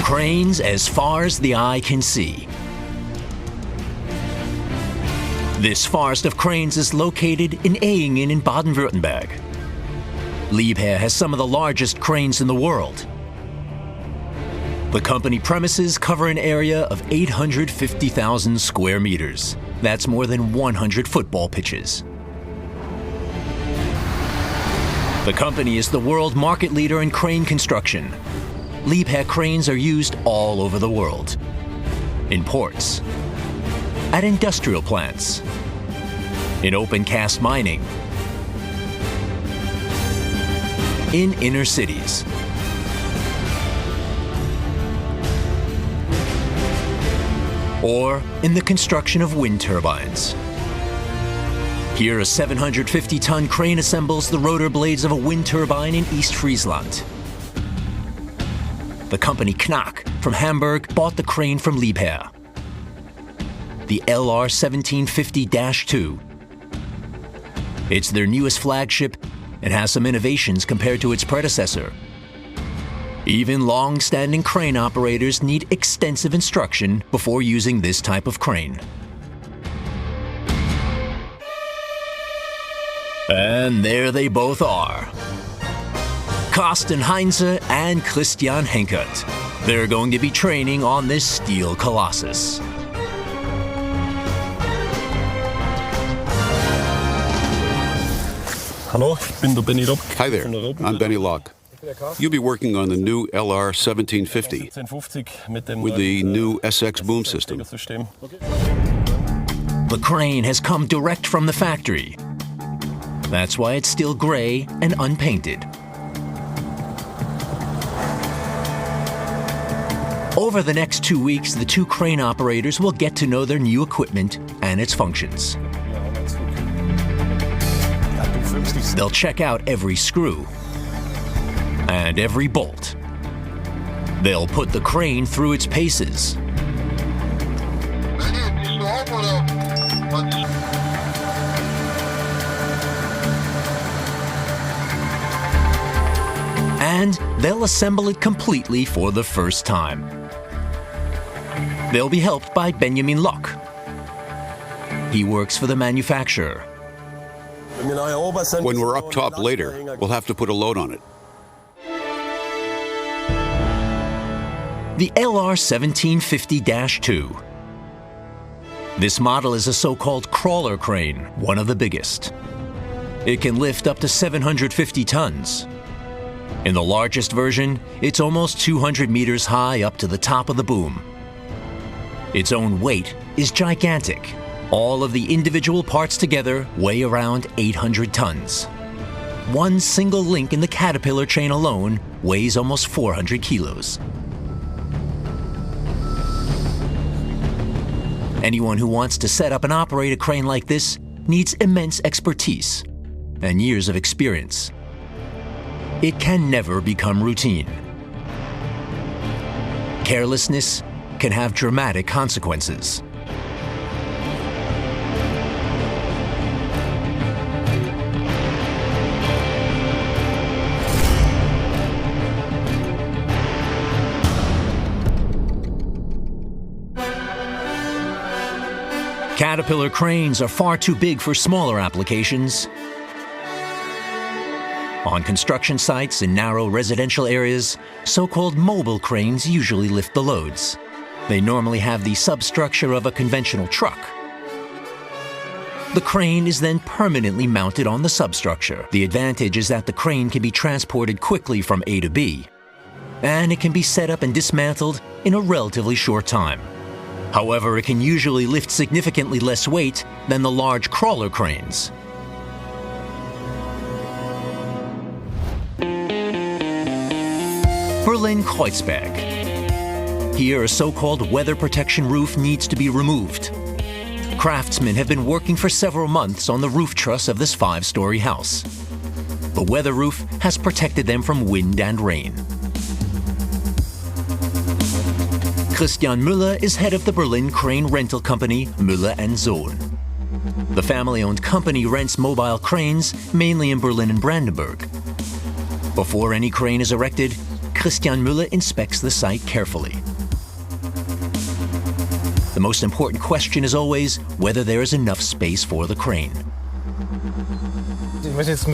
Cranes as far as the eye can see. This forest of cranes is located in Ehingen in Baden-Württemberg. Liebherr has some of the largest cranes in the world. The company premises cover an area of 850,000 square meters. That's more than 100 football pitches. The company is the world market leader in crane construction. Liebherr cranes are used all over the world. In ports, at industrial plants, in open cast mining, in inner cities, or in the construction of wind turbines. Here, a 750-ton crane assembles the rotor blades of a wind turbine in East Friesland. The company Knack from Hamburg bought the crane from Liebherr. The LR 1750-2. It's their newest flagship and has some innovations compared to its predecessor. Even long-standing crane operators need extensive instruction before using this type of crane. And there they both are. Carsten Heinze and Christian Henkert. They're going to be training on this steel colossus. Hallo, ich bin der Benny Lock. Hi there, I'm Benny Locke. You'll be working on the new LR 1750 with the new SX boom system. The crane has come direct from the factory. That's why it's still gray and unpainted. Over the next 2 weeks, the two crane operators will get to know their new equipment and its functions. They'll check out every screw and every bolt. They'll put the crane through its paces. And they'll assemble it completely for the first time. They'll be helped by Benjamin Locke. He works for the manufacturer. When we're up top later, we'll have to put a load on it. The LR 1750-2. This model is a so-called crawler crane, one of the biggest. It can lift up to 750 tons. In the largest version, it's almost 200 meters high up to the top of the boom. Its own weight is gigantic. All of the individual parts together weigh around 800 tons. One single link in the caterpillar chain alone weighs almost 400 kilos. Anyone who wants to set up and operate a crane like this needs immense expertise and years of experience. It can never become routine. Carelessness can have dramatic consequences. Caterpillar cranes are far too big for smaller applications. On construction sites in narrow residential areas, so-called mobile cranes usually lift the loads. They normally have the substructure of a conventional truck. The crane is then permanently mounted on the substructure. The advantage is that the crane can be transported quickly from A to B, and it can be set up and dismantled in a relatively short time. However, it can usually lift significantly less weight than the large crawler cranes. Berlin-Kreuzberg. Here, a so-called weather protection roof needs to be removed. Craftsmen have been working for several months on the roof truss of this 5-story house. The weather roof has protected them from wind and rain. Christian Müller is head of the Berlin crane rental company Müller & Sohn. The family-owned company rents mobile cranes mainly in Berlin and Brandenburg. Before any crane is erected, Christian Müller inspects the site carefully. The most important question is always whether there is enough space for the crane.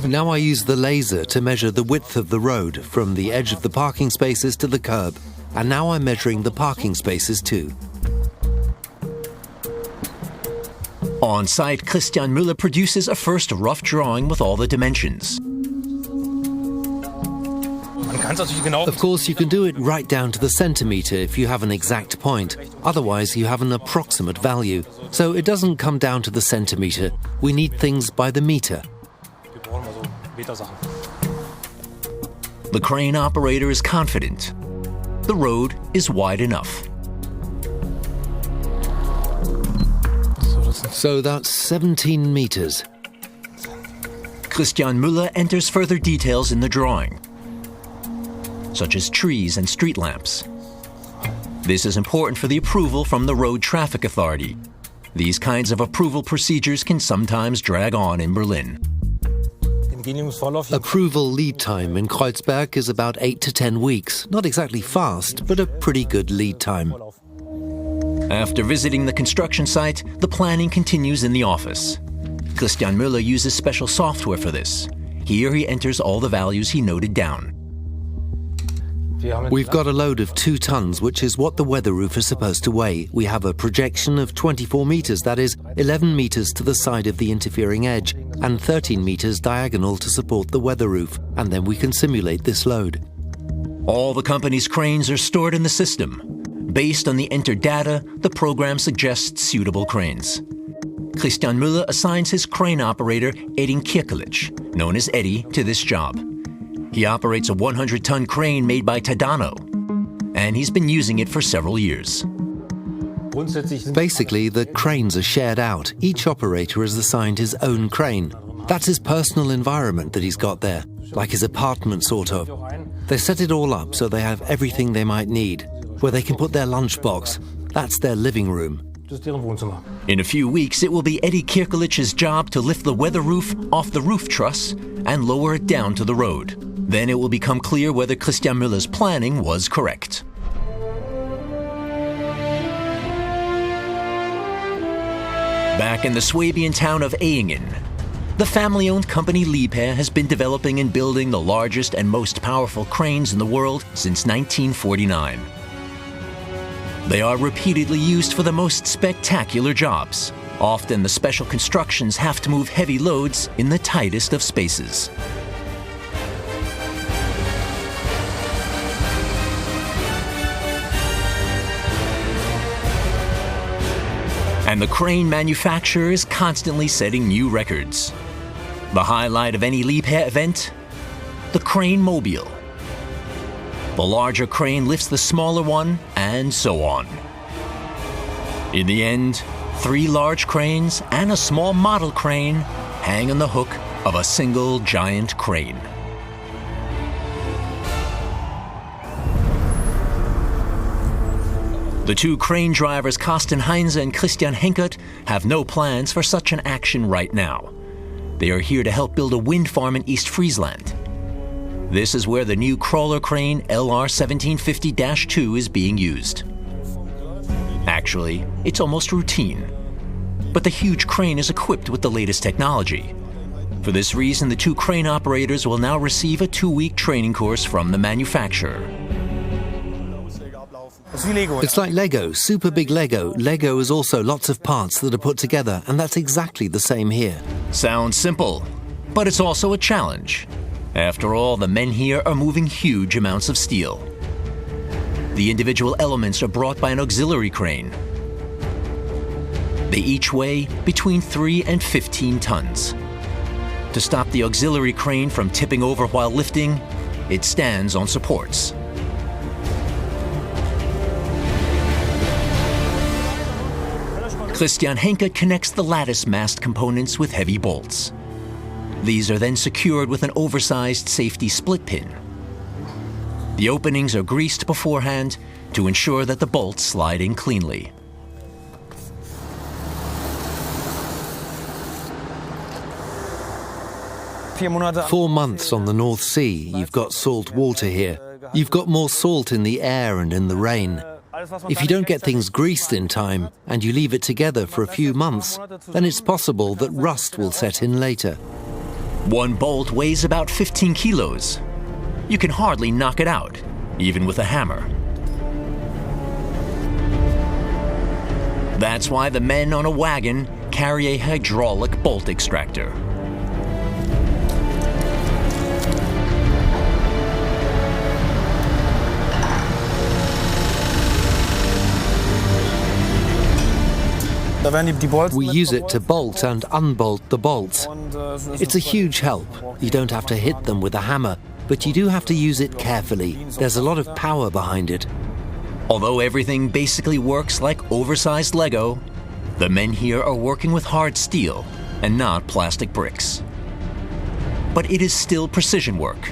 Now I use the laser to measure the width of the road from the edge of the parking spaces to the curb. And now I'm measuring the parking spaces too. On site, Christian Müller produces a first rough drawing with all the dimensions. Of course, you can do it right down to the centimetre if you have an exact point. Otherwise, you have an approximate value. So it doesn't come down to the centimetre. We need things by the metre. The crane operator is confident. The road is wide enough. So that's 17 meters. Christian Müller enters further details in the drawing, such as trees and street lamps. This is important for the approval from the Road Traffic Authority. These kinds of approval procedures can sometimes drag on in Berlin. Approval lead time in Kreuzberg is about 8 to 10 weeks. Not exactly fast, but a pretty good lead time. After visiting the construction site, the planning continues in the office. Christian Müller uses special software for this. Here he enters all the values he noted down. We've got a load of 2 tons, which is what the weather roof is supposed to weigh. We have a projection of 24 meters, that is 11 meters to the side of the interfering edge, and 13 meters diagonal to support the weather roof, and then we can simulate this load. All the company's cranes are stored in the system. Based on the entered data, the program suggests suitable cranes. Christian Müller assigns his crane operator, Edin Kirkelich, known as Eddie, to this job. He operates a 100-ton crane made by Tadano, and he's been using it for several years. Basically, the cranes are shared out. Each operator is assigned his own crane. That's his personal environment that he's got there, like his apartment sort of. They set it all up so they have everything they might need, where they can put their lunchbox. That's their living room. In a few weeks, it will be Eddie Kirkelich's job to lift the weather roof off the roof truss and lower it down to the road. Then it will become clear whether Christian Müller's planning was correct. Back in the Swabian town of Eyingen, the family-owned company Liebherr has been developing and building the largest and most powerful cranes in the world since 1949. They are repeatedly used for the most spectacular jobs. Often the special constructions have to move heavy loads in the tightest of spaces. And the crane manufacturer is constantly setting new records. The highlight of any Liebherr event? The crane mobile. The larger crane lifts the smaller one, and so on. In the end, 3 large cranes and a small model crane hang on the hook of a single giant crane. The 2 crane drivers, Carsten Heinze and Christian Henkert, have no plans for such an action right now. They are here to help build a wind farm in East Friesland. This is where the new crawler crane LR1750-2 is being used. Actually, it's almost routine. But the huge crane is equipped with the latest technology. For this reason, the 2 crane operators will now receive a 2-week training course from the manufacturer. It's like Lego, super big Lego. Lego is also lots of parts that are put together, and that's exactly the same here. Sounds simple, but it's also a challenge. After all, the men here are moving huge amounts of steel. The individual elements are brought by an auxiliary crane. They each weigh between 3 and 15 tons. To stop the auxiliary crane from tipping over while lifting, it stands on supports. Christian Henkert connects the lattice mast components with heavy bolts. These are then secured with an oversized safety split pin. The openings are greased beforehand to ensure that the bolts slide in cleanly. "4 months on the North Sea, you've got salt water here. You've got more salt in the air and in the rain. If you don't get things greased in time and you leave it together for a few months, then it's possible that rust will set in later. One bolt weighs about 15 kilos. You can hardly knock it out, even with a hammer. That's why the men on a wagon carry a hydraulic bolt extractor. We use it to bolt and unbolt the bolts. It's a huge help. You don't have to hit them with a hammer, but you do have to use it carefully. There's a lot of power behind it. Although everything basically works like oversized Lego, the men here are working with hard steel and not plastic bricks. But it is still precision work.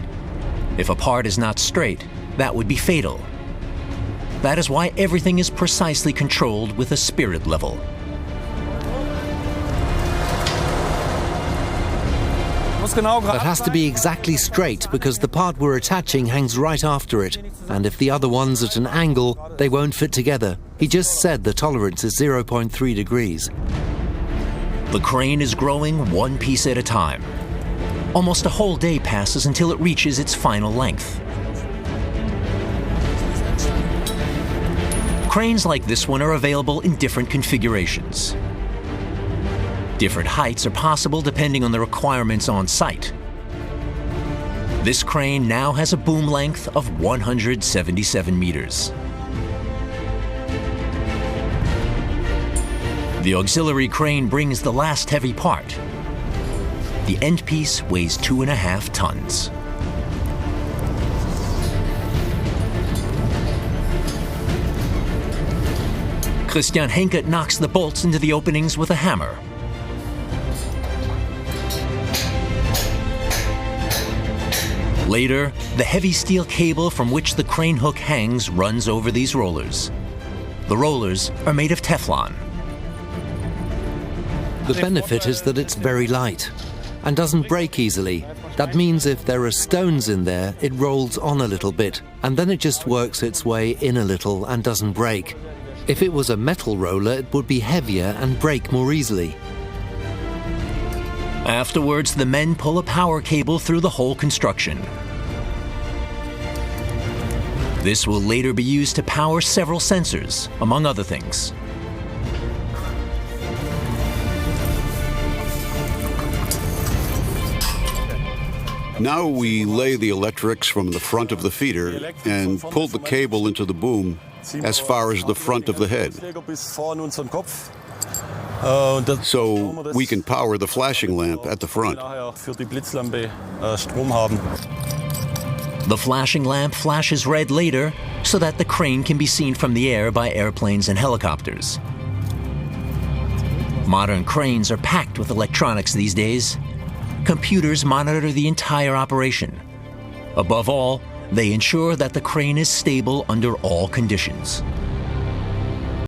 If a part is not straight, that would be fatal. That is why everything is precisely controlled with a spirit level. That has to be exactly straight because the part we're attaching hangs right after it, and if the other one's at an angle, they won't fit together. He just said the tolerance is 0.3 degrees. The crane is growing one piece at a time. Almost a whole day passes until it reaches its final length. Cranes like this one are available in different configurations. Different heights are possible depending on the requirements on site. This crane now has a boom length of 177 meters. The auxiliary crane brings the last heavy part. The end piece weighs 2.5 tons. Christian Henke knocks the bolts into the openings with a hammer. Later, the heavy steel cable from which the crane hook hangs runs over these rollers. The rollers are made of Teflon. The benefit is that it's very light and doesn't break easily. That means if there are stones in there, it rolls on a little bit, and then it just works its way in a little and doesn't break. If it was a metal roller, it would be heavier and break more easily. Afterwards, the men pull a power cable through the whole construction. This will later be used to power several sensors, among other things. Now we lay the electrics from the front of the feeder and pull the cable into the boom as far as the front of the head, so we can power the flashing lamp at the front. The flashing lamp flashes red later so that the crane can be seen from the air by airplanes and helicopters. Modern cranes are packed with electronics these days. Computers monitor the entire operation. Above all, they ensure that the crane is stable under all conditions.